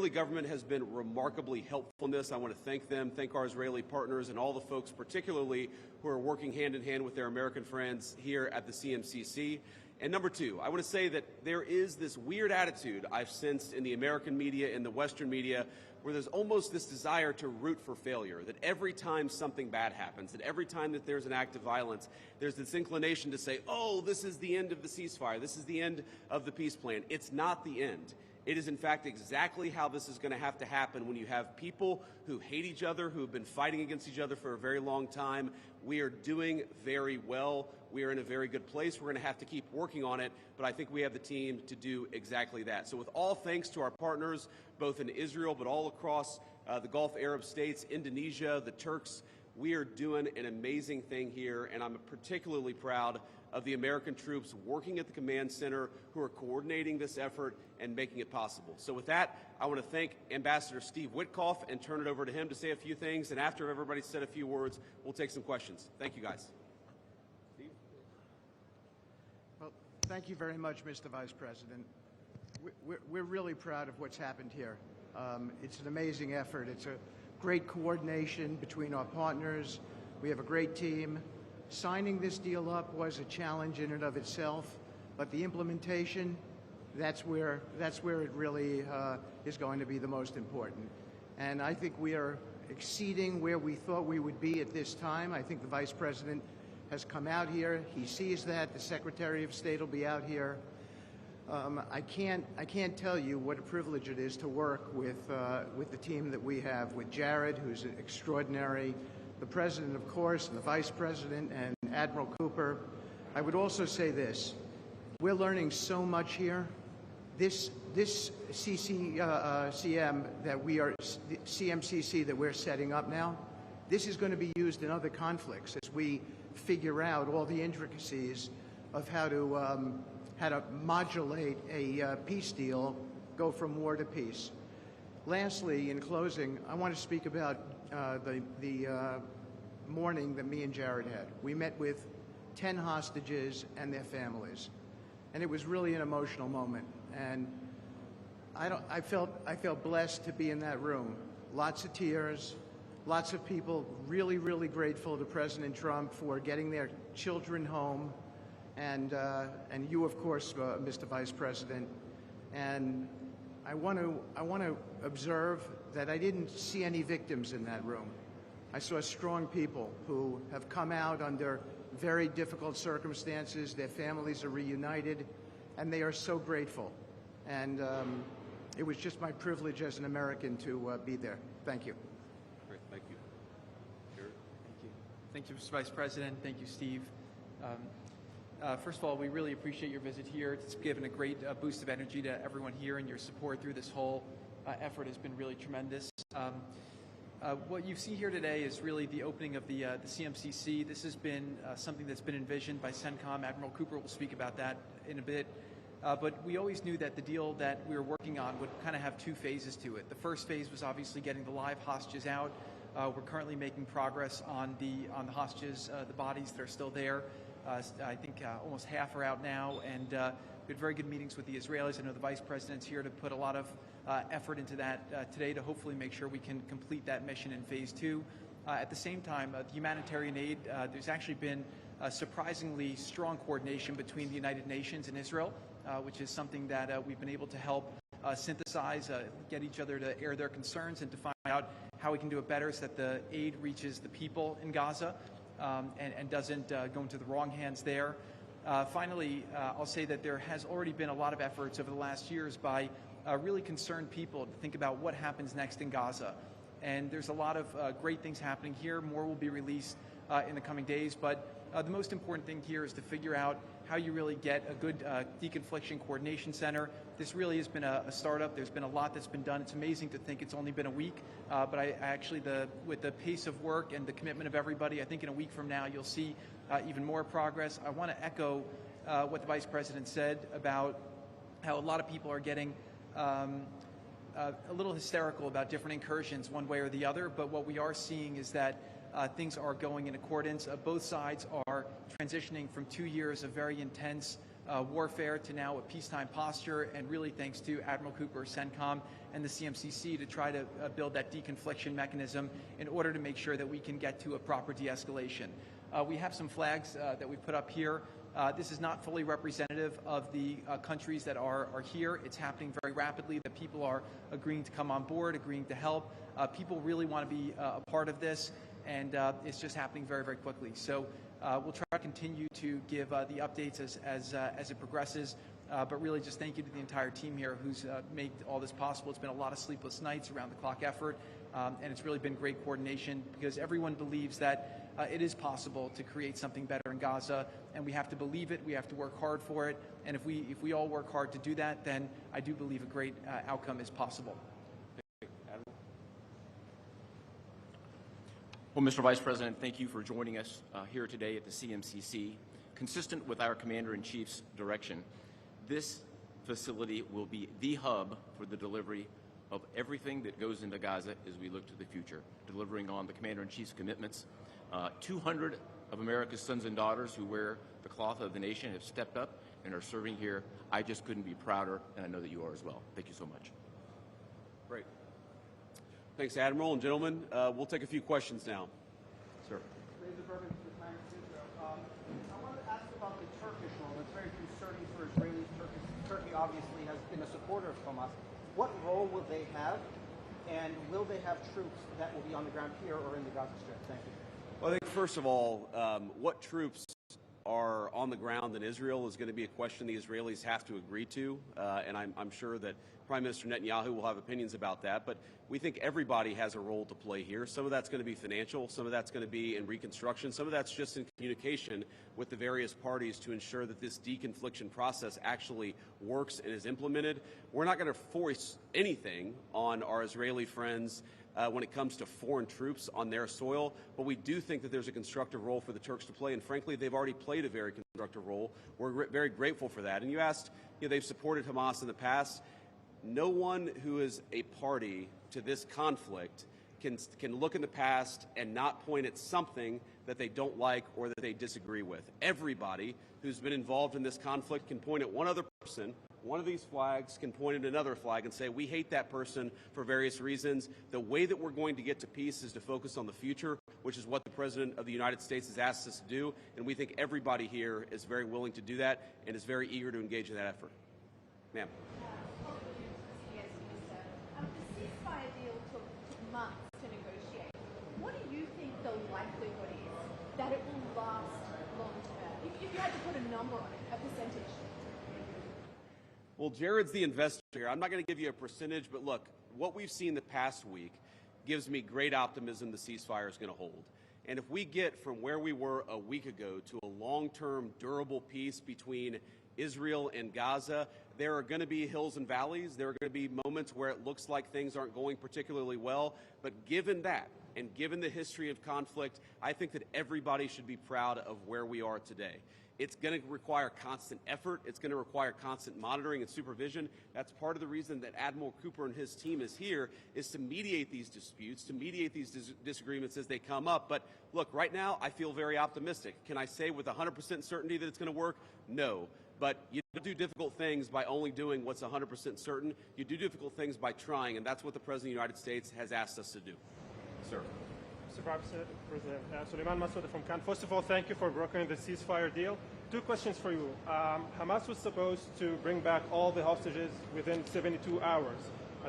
Israeli government has been remarkably helpful in this. I want to thank them, thank our Israeli partners, and all the folks particularly who are working hand in hand with their American friends here at the CMCC. And number two, I want to say that there is this weird attitude I've sensed in the American media, in the Western media, where there's almost this desire to root for failure, that every time something bad happens, that every time that there's an act of violence, there's this inclination to say, oh, this is the end of the ceasefire, this is the end of the peace plan. It's not the end. It is, in fact, exactly how this is going to have to happen when you have people who hate each other, who have been fighting against each other for a very long time. We are doing very well. We are in a very good place. We're going to have to keep working on it, but I think we have the team to do exactly that. So with all thanks to our partners, both in Israel, but all across the Gulf Arab states, Indonesia, the Turks, we are doing an amazing thing here, and I'm particularly proud of the American troops working at the command center who are coordinating this effort and making it possible. So with that, I want to thank Ambassador Steve Witkoff and turn it over to him to say a few things, and after everybody's said a few words, we'll take some questions. Thank you, guys. Steve? Well, thank you very much, Mr. Vice President. We're really proud of what's happened here. It's an amazing effort. It's a great coordination between our partners. We have a great team. Signing this deal up was a challenge in and of itself, but the implementation, that's where it really is going to be the most important. And I think we are exceeding where we thought we would be at this time. I think the Vice President has come out here. He sees that. The Secretary of State will be out here. I can't tell you what a privilege it is to work with the team that we have, with Jared, who's extraordinary, the President, of course, and the Vice President, and Admiral Cooper. I would also say this. We're learning so much here. This CMCC that we're setting up now, this is going to be used in other conflicts as we figure out all the intricacies of how to modulate a peace deal, go from war to peace. Lastly, in closing, I want to speak about the morning that me and Jared had. We met with 10 hostages and their families, and it was really an emotional moment. And I felt blessed to be in that room. Lots of tears, lots of people really, really grateful to President Trump for getting their children home, and you, of course, Mr. Vice President. And I want to observe that I didn't see any victims in that room. I saw strong people who have come out under very difficult circumstances. Their families are reunited, and they are so grateful. And it was just my privilege as an American to be there. Thank you. Great, thank you. Jared? Thank you. Thank you, Mr. Vice President. Thank you, Steve. First of all, we really appreciate your visit here. It's given a great boost of energy to everyone here, and your support through this whole effort has been really tremendous. What you see here today is really the opening of the CMCC. This has been something that's been envisioned by CENTCOM. Admiral Cooper will speak about that in a bit. But we always knew that the deal that we were working on would kind of have two phases to it. The first phase was obviously getting the live hostages out. We're currently making progress on the hostages, the bodies that are still there. I think almost half are out now, and we had very good meetings with the Israelis. I know the Vice President's here to put a lot of effort into that today to hopefully make sure we can complete that mission in phase two. At the same time, the humanitarian aid, there's actually been surprisingly strong coordination between the United Nations and Israel, which is something that we've been able to help synthesize, get each other to air their concerns and to find out how we can do it better so that the aid reaches the people in Gaza and doesn't go into the wrong hands there. Finally, I'll say that there has already been a lot of efforts over the last years by really concerned people to think about what happens next in Gaza. And there's a lot of great things happening here. More will be released in the coming days. But the most important thing here is to figure out how you really get a good deconfliction coordination center. This really has been a startup. There's been a lot that's been done. It's amazing to think it's only been a week. But I actually, with the pace of work and the commitment of everybody, I think in a week from now you'll see even more progress. I want to echo what the Vice President said about how a lot of people are getting a little hysterical about different incursions one way or the other, but what we are seeing is that things are going in accordance. Both sides are transitioning from 2 years of very intense warfare to now a peacetime posture, and really thanks to Admiral Cooper, CENTCOM, and the CMCC to try to build that deconfliction mechanism in order to make sure that we can get to a proper de-escalation. We have some flags that we put up here. This is not fully representative of the countries that are here. It's happening very rapidly. The people are agreeing to come on board, agreeing to help. People really want to be a part of this, and it's just happening very, very quickly. So we'll try to continue to give the updates as it progresses. But really just thank you to the entire team here who's made all this possible. It's been a lot of sleepless nights, around the clock effort, and it's really been great coordination because everyone believes that it is possible to create something better in Gaza, and we have to believe it, we have to work hard for it, and if we all work hard to do that, then I do believe a great outcome is possible. Well, Mr. Vice President, thank you for joining us here today at the CMCC. Consistent with our Commander-in-Chief's direction, this facility will be the hub for the delivery of everything that goes into Gaza as we look to the future, delivering on the Commander-in-Chief's commitments. 200 of America's sons and daughters who wear the cloth of the nation have stepped up and are serving here. I just couldn't be prouder, and I know that you are as well. Thank you so much. Great. Thanks, Admiral. And gentlemen, we'll take a few questions now. Sir. I wanted to ask about the Turkish role. It's very concerning for Israelis. Turkey obviously has been a supporter of Hamas. What role will they have, and will they have troops that will be on the ground here or in the Gaza Strip? Thank you. Well, I think first of all, what troops are on the ground in Israel is going to be a question the Israelis have to agree to, and I'm sure that Prime Minister Netanyahu will have opinions about that, but we think everybody has a role to play here. Some of that's going to be financial, some of that's going to be in reconstruction, some of that's just in communication with the various parties to ensure that this deconfliction process actually works and is implemented. We're not going to force anything on our Israeli friends when it comes to foreign troops on their soil, but we do think that there's a constructive role for the Turks to play, and frankly, they've already played a very constructive role. We're very grateful for that. And you asked, they've supported Hamas in the past. No one who is a party to this conflict can look in the past and not point at something that they don't like or that they disagree with. Everybody who's been involved in this conflict can point at one other person. One of these flags can point at another flag and say, we hate that person for various reasons. The way that we're going to get to peace is to focus on the future, which is what the President of the United States has asked us to do. And we think everybody here is very willing to do that and is very eager to engage in that effort. Ma'am. The ceasefire deal took months to negotiate. What do you think the likelihood is that it will last long term? If you had to put a number on it, a percentage. Well, Jared's the investor here. I'm not going to give you a percentage, but look, what we've seen the past week gives me great optimism the ceasefire is going to hold. And if we get from where we were a week ago to a long-term, durable peace between Israel and Gaza, there are going to be hills and valleys. There are going to be moments where it looks like things aren't going particularly well. But given that, and given the history of conflict, I think that everybody should be proud of where we are today. It's going to require constant effort. It's going to require constant monitoring and supervision. That's part of the reason that Admiral Cooper and his team is here, is to mediate these disputes, to mediate these disagreements as they come up. But look, right now, I feel very optimistic. Can I say with 100% certainty that it's going to work? No. But you don't do difficult things by only doing what's 100% certain. You do difficult things by trying, and that's what the President of the United States has asked us to do. Sir. Mr. President, Suleiman Massoud from Cannes. First of all, thank you for brokering the ceasefire deal. Two questions for you. Hamas was supposed to bring back all the hostages within 72 hours.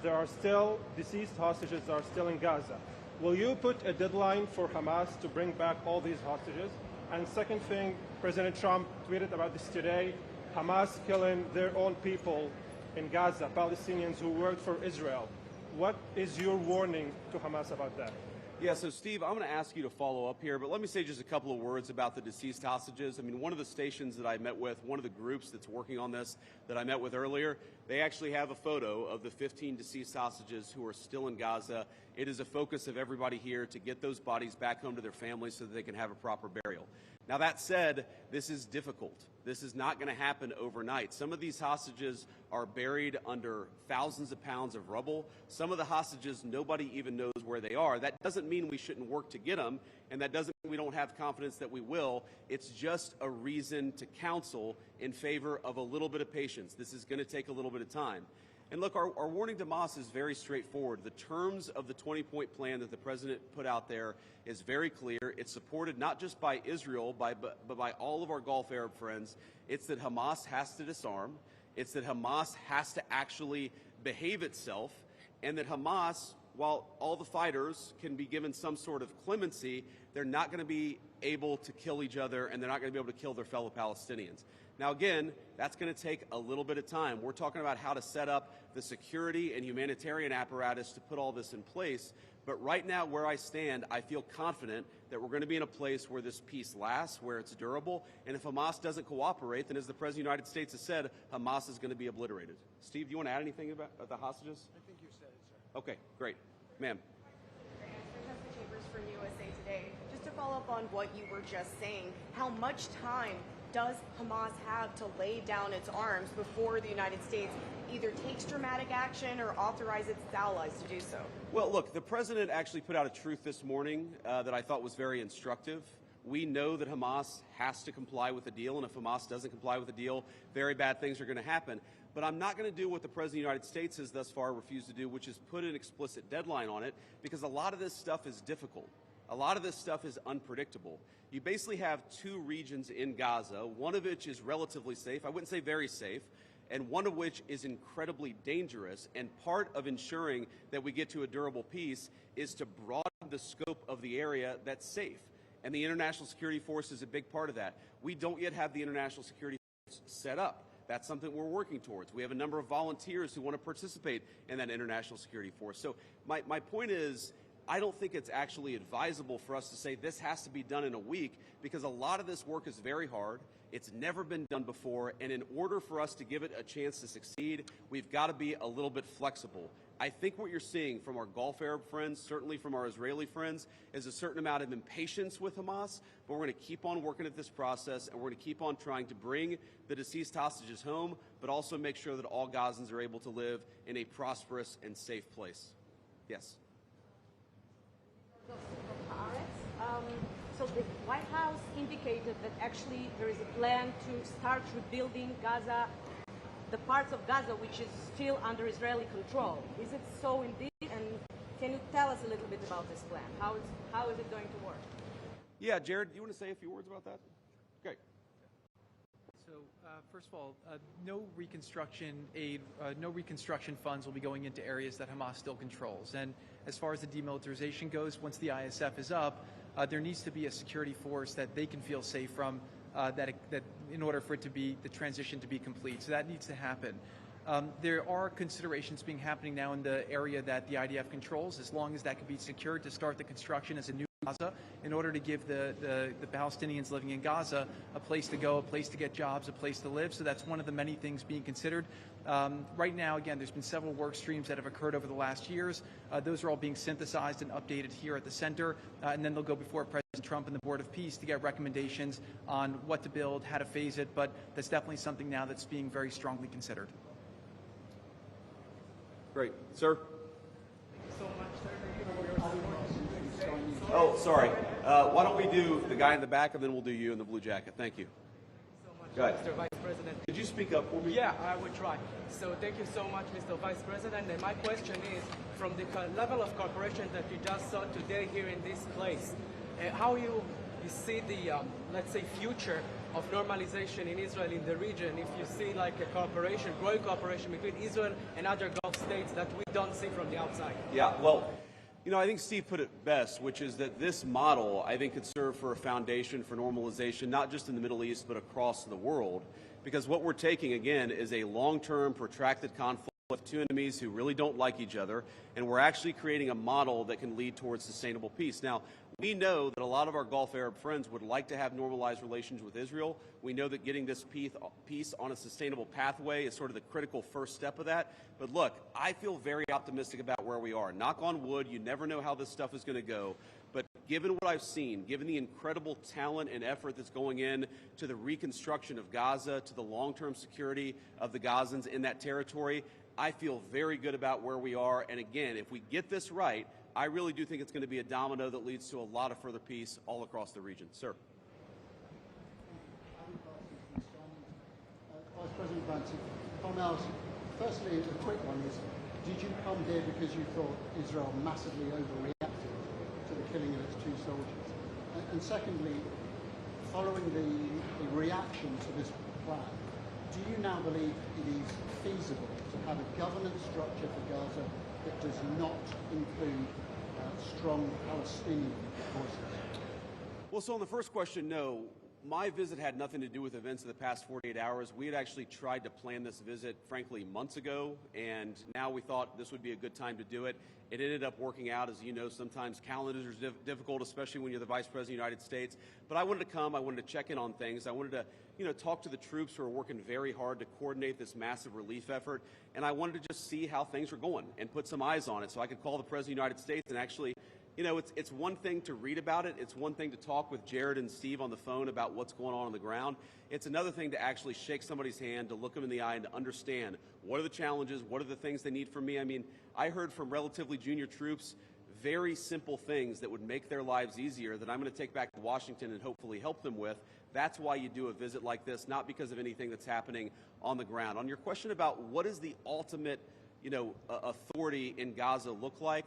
There are still deceased hostages that are still in Gaza. Will you put a deadline for Hamas to bring back all these hostages? And second thing, President Trump tweeted about this today, Hamas killing their own people in Gaza, Palestinians who worked for Israel. What is your warning to Hamas about that? Yeah, so Steve, I'm going to ask you to follow up here, but let me say just a couple of words about the deceased hostages. I mean, one of the stations that I met with, one of the groups that's working on this that I met with earlier, they actually have a photo of the 15 deceased hostages who are still in Gaza. It is a focus of everybody here to get those bodies back home to their families so that they can have a proper burial. Now, that said, this is difficult. This is not going to happen overnight. Some of these hostages are buried under thousands of pounds of rubble. Some of the hostages, nobody even knows where they are. That doesn't mean we shouldn't work to get them. and that doesn't mean we don't have confidence that we will. It's just a reason to counsel in favor of a little bit of patience. This is going to take a little bit of time. And look, our warning to Hamas is very straightforward. The terms of the 20-point plan that the president put out there is very clear. It's supported not just by Israel, but by all of our Gulf Arab friends. It's that Hamas has to disarm. It's that Hamas has to actually behave itself, and that Hamas, while all the fighters can be given some sort of clemency, they're not going to be able to kill each other, and they're not going to be able to kill their fellow Palestinians. Now, again, that's going to take a little bit of time. We're talking about how to set up the security and humanitarian apparatus to put all this in place. But right now, where I stand, I feel confident that we're going to be in a place where this peace lasts, where it's durable. And if Hamas doesn't cooperate, then as the President of the United States has said, Hamas is going to be obliterated. Steve, do you want to add anything about the hostages? I think you said it, sir. Okay, great. Ma'am. From USA Today. Just to follow up on what you were just saying, how much time does Hamas have to lay down its arms before the United States either takes dramatic action or authorizes its allies to do so? Well, look, the president actually put out a truth this morning that I thought was very instructive. We know that Hamas has to comply with the deal, and if Hamas doesn't comply with the deal, very bad things are going to happen. But I'm not going to do what the President of the United States has thus far refused to do, which is put an explicit deadline on it, because a lot of this stuff is difficult. A lot of this stuff is unpredictable. You basically have two regions in Gaza, one of which is relatively safe, I wouldn't say very safe, and one of which is incredibly dangerous. And part of ensuring that we get to a durable peace is to broaden the scope of the area that's safe. And the International Security Force is a big part of that. We don't yet have the International Security Force set up. That's something we're working towards. We have a number of volunteers who want to participate in that International Security Force. So my point is, I don't think it's actually advisable for us to say this has to be done in a week, because a lot of this work is very hard. It's never been done before, and in order for us to give it a chance to succeed, we've got to be a little bit flexible. I think what you're seeing from our Gulf Arab friends, certainly from our Israeli friends, is a certain amount of impatience with Hamas, but we're going to keep on working at this process, and we're going to keep on trying to bring the deceased hostages home, but also make sure that all Gazans are able to live in a prosperous and safe place. Yes? So the White House indicated that actually there is a plan to start rebuilding Gaza, the parts of Gaza which is still under Israeli control. Is it so indeed? And can you tell us a little bit about this plan? How is it going to work? Yeah, Jared, do you want to say a few words about that? Great. So, first of all, no reconstruction aid, no reconstruction funds will be going into areas that Hamas still controls. And as far as the demilitarization goes, once the ISF is up, there needs to be a security force that they can feel safe from, that in order for it to be, the transition to be complete. So that needs to happen. There are considerations happening now in the area that the IDF controls, as long as that can be secured to start the construction as a new Gaza, in order to give the Palestinians living in Gaza a place to go, a place to get jobs, a place to live. So that's one of the many things being considered. Right now, again, there's been several work streams that have occurred over the last years. Those are all being synthesized and updated here at the center, and then they'll go before President Trump and the Board of Peace to get recommendations on what to build, how to phase it, but that's definitely something now that's being very strongly considered. Great. Sir? So much, sir. Oh, sorry. Why don't we do the guy in the back, and then we'll do you in the blue jacket. Thank you. So much, Go ahead. Mr. Vice President. Could you speak up for me? Yeah, I will try. So thank you so much, Mr. Vice President. And my question is, from the level of cooperation that you just saw today here in this place, how you see the, let's say, future of normalization in Israel in the region, if you see like a cooperation, growing cooperation between Israel and other Gulf states that we don't see from the outside? Yeah, well, you know, I think Steve put it best, which is that this model, I think, could serve for a foundation for normalization, not just in the Middle East, but across the world. Because what we're taking, again, is a long-term, protracted conflict with two enemies who really don't like each other, and we're actually creating a model that can lead towards sustainable peace. Now, we know that a lot of our Gulf Arab friends would like to have normalized relations with Israel. We know that getting this peace on a sustainable pathway is sort of the critical first step of that. But look, I feel very optimistic about where we are. Knock on wood, you never know how this stuff is going to go. But given what I've seen, given the incredible talent and effort that's going in to the reconstruction of Gaza, to the long-term security of the Gazans in that territory, I feel very good about where we are. And again, if we get this right, I really do think it's going to be a domino that leads to a lot of further peace all across the region. Sir. Vice President Vance, if I may ask, firstly, a quick one is, did you come here because you thought Israel massively overreacted to the killing of its 2 soldiers? And secondly, following the reaction to this plan, do you now believe it is feasible to have a governance structure for Gaza that does not include strong Palestinian voices? Well, so on the first question, no. My visit had nothing to do with events of the past 48 hours. We had actually tried to plan this visit, frankly, months ago, and now we thought this would be a good time to do it. It ended up working out. As you know, sometimes calendars are difficult, especially when you're the Vice President of the United States. But I wanted to come. I wanted to check in on things. I wanted to, talk to the troops who are working very hard to coordinate this massive relief effort. And I wanted to just see how things were going and put some eyes on it so I could call the President of the United States and actually, it's one thing to read about it. It's one thing to talk with Jared and Steve on the phone about what's going on the ground. It's another thing to actually shake somebody's hand, to look them in the eye, and to understand what are the challenges, what are the things they need from me. I mean, I heard from relatively junior troops very simple things that would make their lives easier that I'm going to take back to Washington and hopefully help them with. That's why you do a visit like this, not because of anything that's happening on the ground. On your question about what is the ultimate, authority in Gaza look like,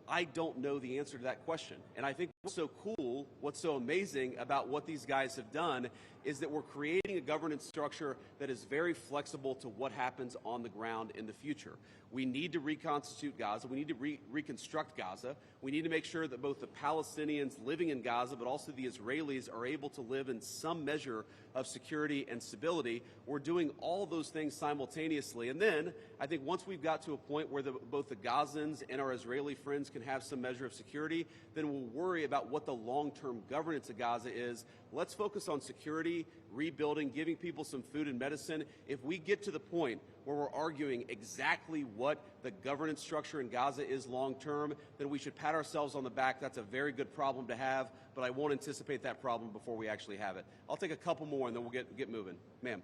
I don't know the answer to that question. And I think what's so cool, what's so amazing about what these guys have done is that we're creating a governance structure that is very flexible to what happens on the ground in the future. We need to reconstitute Gaza. We need to reconstruct Gaza. We need to make sure that both the Palestinians living in Gaza, but also the Israelis, are able to live in some measure of security and stability. We're doing all those things simultaneously. And then I think once we've got to a point where both the Gazans and our Israeli friends can have some measure of security, then we'll worry about what the long-term governance of Gaza is. Let's focus on security, rebuilding, giving people some food and medicine. If we get to the point where we're arguing exactly what the governance structure in Gaza is long-term, then we should pat ourselves on the back. That's a very good problem to have, but I won't anticipate that problem before we actually have it. I'll take a couple more and then we'll get moving. Ma'am.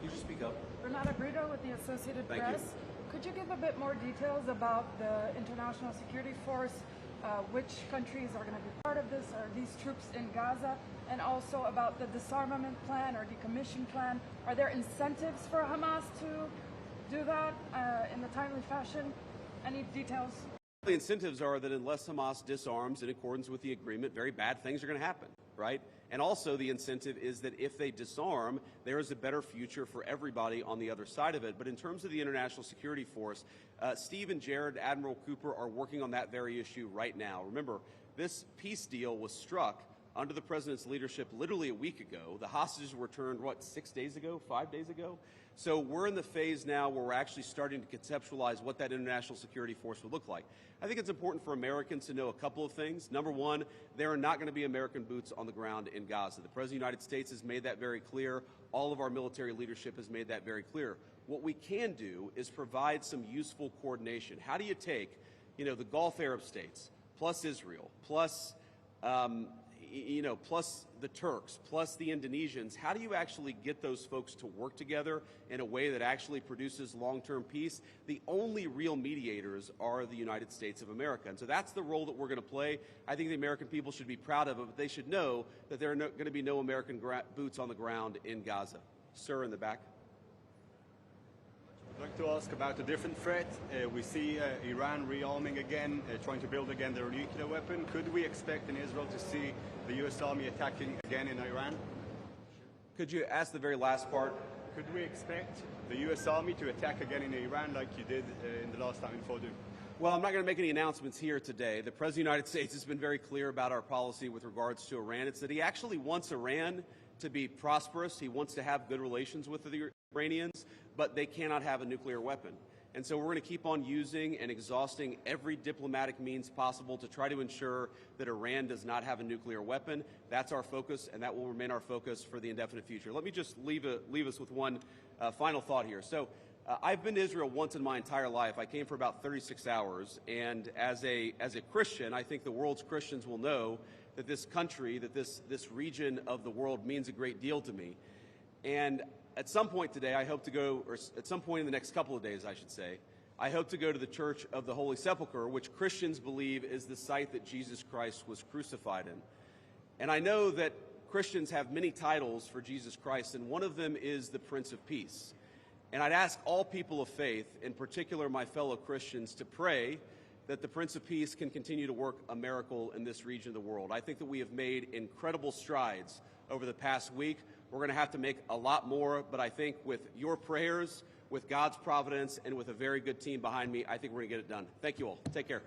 You should speak up. Renata Brito with the Associated Thank Press. you. Could you give a bit more details about the International Security Force? Which countries are going to be part of this? Are these troops in Gaza? And also about the disarmament plan or decommission plan. Are there incentives for Hamas to do that in a timely fashion? Any details? The incentives are that unless Hamas disarms in accordance with the agreement, very bad things are going to happen, right? And also the incentive is that if they disarm, there is a better future for everybody on the other side of it. But in terms of the International Security Force, Steve and Jared, Admiral Cooper, are working on that very issue right now. Remember, this peace deal was struck under the president's leadership literally a week ago. The hostages were returned, 6 days ago, 5 days ago? So we're in the phase now where we're actually starting to conceptualize what that international security force would look like. I think it's important for Americans to know a couple of things. Number one, there are not going to be American boots on the ground in Gaza. The President of the United States has made that very clear. All of our military leadership has made that very clear. What we can do is provide some useful coordination. How do you take, the Gulf Arab states, plus Israel, plus plus the Turks, plus the Indonesians, how do you actually get those folks to work together in a way that actually produces long-term peace? The only real mediators are the United States of America. And so that's the role that we're going to play. I think the American people should be proud of it, but they should know that there are going to be no American boots on the ground in Gaza. Sir, in the back. I'd like to ask about a different threat. We see Iran rearming again, trying to build again their nuclear weapon. Could we expect in Israel to see the U.S. Army attacking again in Iran? Could you ask the very last part? Could we expect the U.S. Army to attack again in Iran like you did in the last time in Fordow? Well, I'm not going to make any announcements here today. The President of the United States has been very clear about our policy with regards to Iran. It's that he actually wants Iran to be prosperous. He wants to have good relations with the Iranians, but they cannot have a nuclear weapon. And so we're going to keep on using and exhausting every diplomatic means possible to try to ensure that Iran does not have a nuclear weapon. That's our focus, and that will remain our focus for the indefinite future. Let me just leave us with one final thought here. So I've been to Israel once in my entire life. I came for about 36 hours, and as a Christian, I think the world's Christians will know that this country, that this region of the world means a great deal to me. And at some point today, I hope to go, or at some point in the next couple of days, I should say, I hope to go to the Church of the Holy Sepulchre, which Christians believe is the site that Jesus Christ was crucified in. And I know that Christians have many titles for Jesus Christ, and one of them is the Prince of Peace. And I'd ask all people of faith, in particular my fellow Christians, to pray that the Prince of Peace can continue to work a miracle in this region of the world. I think that we have made incredible strides over the past week. We're going to have to make a lot more, but I think with your prayers, with God's providence, and with a very good team behind me, I think we're going to get it done. Thank you all. Take care.